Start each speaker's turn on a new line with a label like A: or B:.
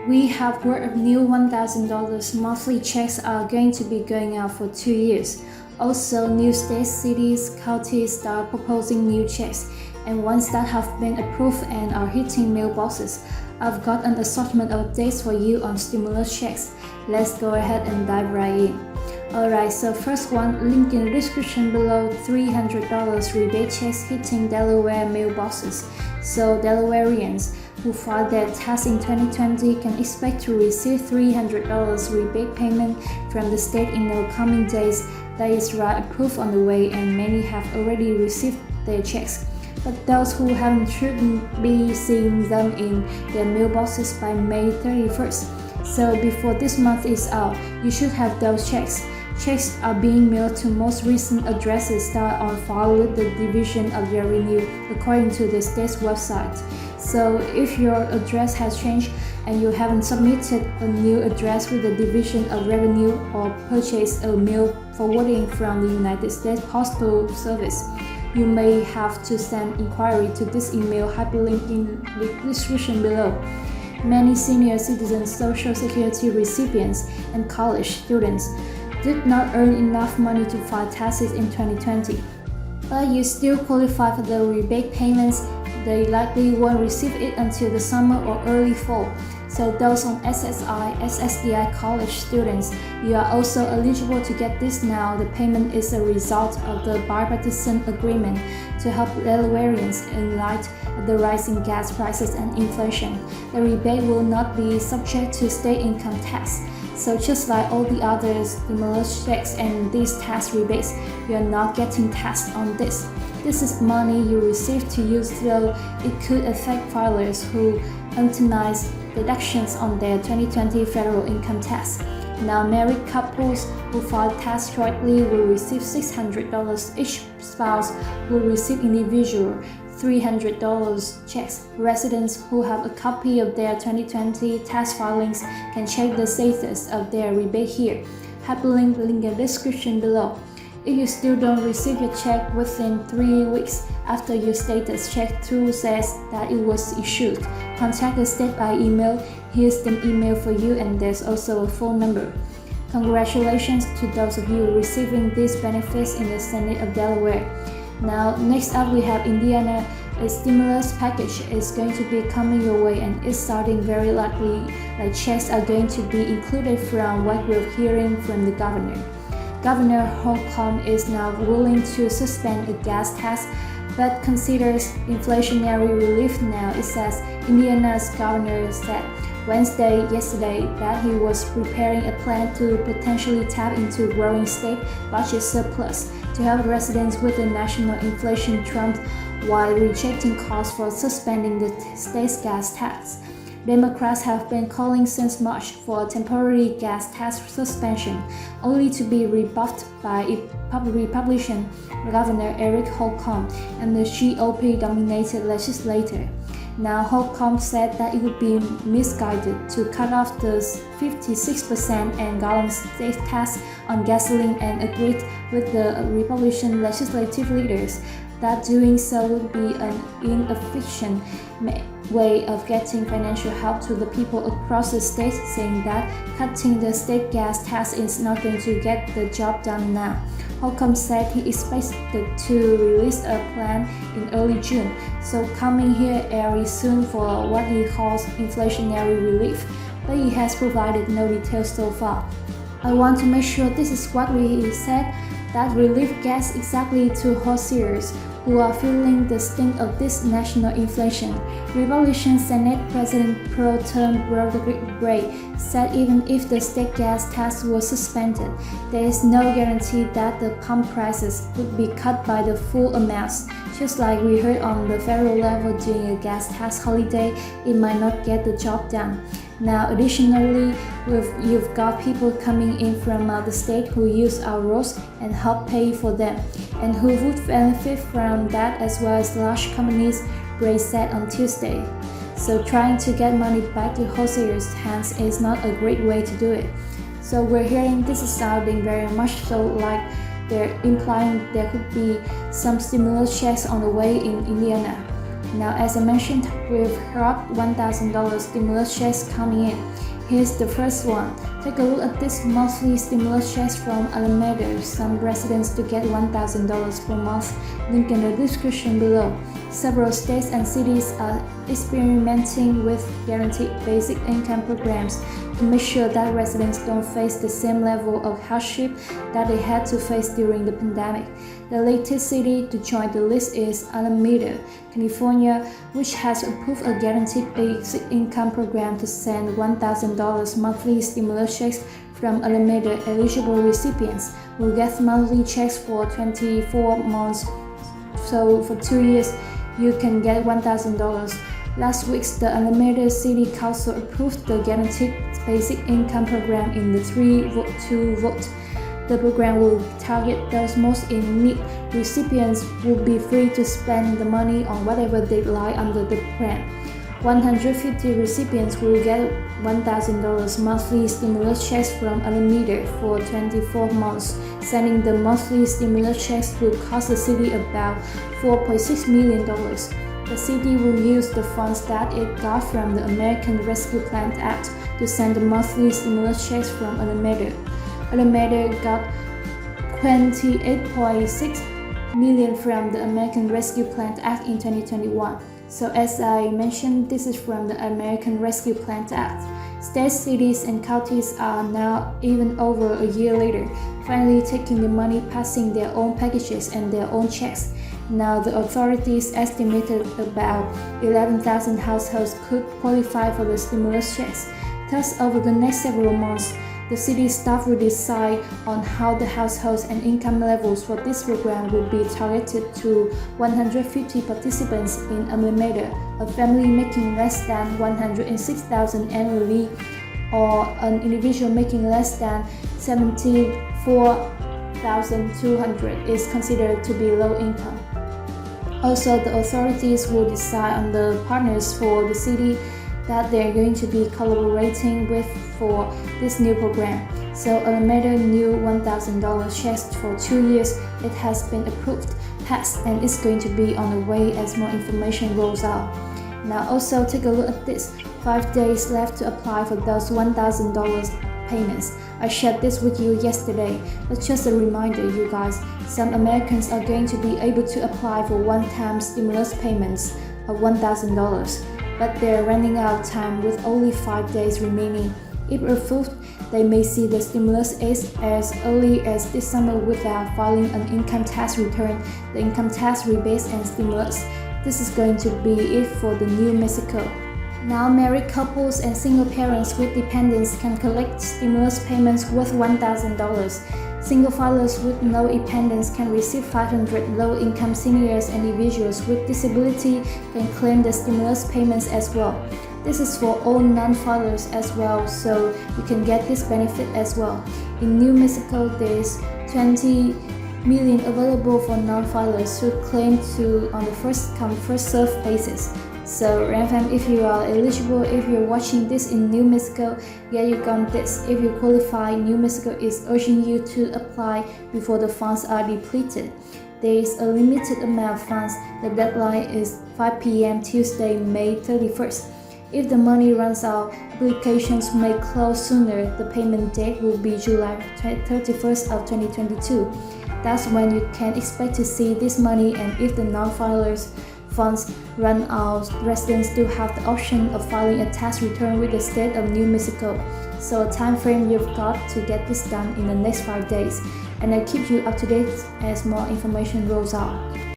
A: We have word of new $1,000 monthly checks are going to be going out for 2 years. Also, new states, cities, counties are proposing new checks, and ones that have been approved and are hitting mailboxes. I've got an assortment of updates for you on stimulus checks. Let's go ahead and dive right in. Alright, so first one, link in the description below, $300 rebate checks hitting Delaware mailboxes. So Delawareans who filed their tax in 2020 can expect to receive $300 rebate payment from the state in the coming days. That is right, approved on the way, and many have already received their checks. But those who haven't shouldn't be seeing them in their mailboxes by May 31st. So before this month is out, you should have those checks. Checks are being mailed to most recent addresses that are on file with the Division of Revenue, according to the state's website. So if your address has changed and you haven't submitted a new address with the Division of Revenue or purchased a mail forwarding from the United States Postal Service, you may have to send inquiry to this email hyperlink in the description below. Many senior citizen Social Security recipients and college students did not earn enough money to file taxes in 2020. But you still qualify for the rebate payments. They likely won't receive it until the summer or early fall. So those on SSI, SSDI college students, you are also eligible to get this now. The payment is a result of the bipartisan agreement to help Delawareans in light of the rising gas prices and inflation. The rebate will not be subject to state income tax. So just like all the other stimulus checks and these tax rebates, you are not getting taxed on this. This is money you receive to use, though it could affect filers who utilize deductions on their 2020 federal income tax. Now, married couples who file tax jointly will receive $600. Each spouse will receive individual $300 checks. Residents who have a copy of their 2020 tax filings can check the status of their rebate here. Hyperlink link in the description below. If you still don't receive your check within 3 weeks after your status check through says that it was issued, contact the state by email. Here's the email for you, and there's also a phone number. Congratulations to those of you receiving these benefits in the State of Delaware. Now, next up we have Indiana. A stimulus package is going to be coming your way, and it's starting very likely that checks are going to be included from what we're hearing from the governor. Governor Holcomb is now willing to suspend the gas tax, but considers inflationary relief now. It says Indiana's governor said yesterday that he was preparing a plan to potentially tap into growing state budget surplus to help residents with the national inflation trump while rejecting calls for suspending the state's gas tax. Democrats have been calling since March for a temporary gas tax suspension, only to be rebuffed by Republican Governor Eric Holcomb and the GOP-dominated legislature. Now, Holcomb said that it would be misguided to cut off the 56% and gallon state tax on gasoline, and agreed with the Republican legislative leaders that doing so would be an inefficient way of getting financial help to the people across the state, saying that cutting the state gas tax is not going to get the job done now. Holcomb said he expected to release a plan in early June, so coming here very soon for what he calls inflationary relief, but he has provided no details so far. I want to make sure this is what we said, that relief gets exactly to householders who are feeling the sting of this national inflation. Republican Senate President Pro Tem Broderick Gray said even if the state gas tax was suspended, there is no guarantee that the pump prices would be cut by the full amounts. Just like we heard on the federal level during a gas tax holiday, it might not get the job done. Now, additionally, you've got people coming in from the state who use our roads and help pay for them, and who would benefit from that, as well as large companies, Gray said on Tuesday. So trying to get money back to wholesalers' hands is not a great way to do it. So we're hearing this is sounding very much so like they're implying there could be some stimulus checks on the way in Indiana. Now, as I mentioned, we've got $1,000 stimulus checks coming in. Here's the first one. Take a look at this monthly stimulus checks from Alameda. Some residents to get $1,000 per month. Link in the description below. Several states and cities are experimenting with guaranteed basic income programs to make sure that residents don't face the same level of hardship that they had to face during the pandemic. The latest city to join the list is Alameda, California, which has approved a guaranteed basic income program to send $1,000 monthly stimulus checks from Alameda. Eligible recipients will get monthly checks for 24 months. So for 2 years, you can get $1,000. Last week, the Alameda City Council approved the Guaranteed Basic Income Program in the 3-2 vote. The program will target those most in need. Recipients will be free to spend the money on whatever they like under the program. 150 recipients will get $1,000 monthly stimulus checks from Alameda for 24 months. Sending the monthly stimulus checks will cost the city about $4.6 million. The city will use the funds that it got from the American Rescue Plan Act to send the monthly stimulus checks from Alameda. Alameda got $28.6 million from the American Rescue Plan Act in 2021. So as I mentioned, this is from the American Rescue Plan Act. States, cities, and counties are now, even over a year later, finally taking the money, passing their own packages and their own checks. Now the authorities estimated about 11,000 households could qualify for the stimulus checks. Thus, over the next several months, the city staff will decide on how the households and income levels for this program will be targeted to 150 participants in Alameda, a family making less than $106,000 annually, or an individual making less than $74,200 is considered to be low income. Also, the authorities will decide on the partners for the city that they're going to be collaborating with for this new program. So Alameda new $1,000 checks for 2 years. It has been approved, passed, and is going to be on the way as more information rolls out. Now also take a look at this. 5 days left to apply for those $1,000 payments. I shared this with you yesterday, but just a reminder, you guys, some Americans are going to be able to apply for one-time stimulus payments of $1,000. But they're running out of time with only 5 days remaining. If approved, they may see the stimulus aid as early as this summer without filing an income tax return, the income tax rebates and stimulus. This is going to be it for the New Mexico. Now married couples and single parents with dependents can collect stimulus payments worth $1,000. Single fathers with no dependents can receive $500. Low-income seniors and individuals with disability can claim the stimulus payments as well. This is for all non-fathers as well, so you can get this benefit as well. In New Mexico, there is $20 million available for non-fathers who claim to on the first-come, first-served basis. So RenFam, if you are eligible, if you're watching this in New Mexico, get you got this. If you qualify, New Mexico is urging you to apply before the funds are depleted. There is a limited amount of funds. The deadline is 5 p.m. Tuesday, May 31st. If the money runs out, applications may close sooner. The payment date will be July 31st of 2022. That's when you can expect to see this money, and if the non-filers funds run out, residents do have the option of filing a tax return with the state of New Mexico. So a time frame you've got to get this done in the next 5 days, and I'll keep you up to date as more information rolls out.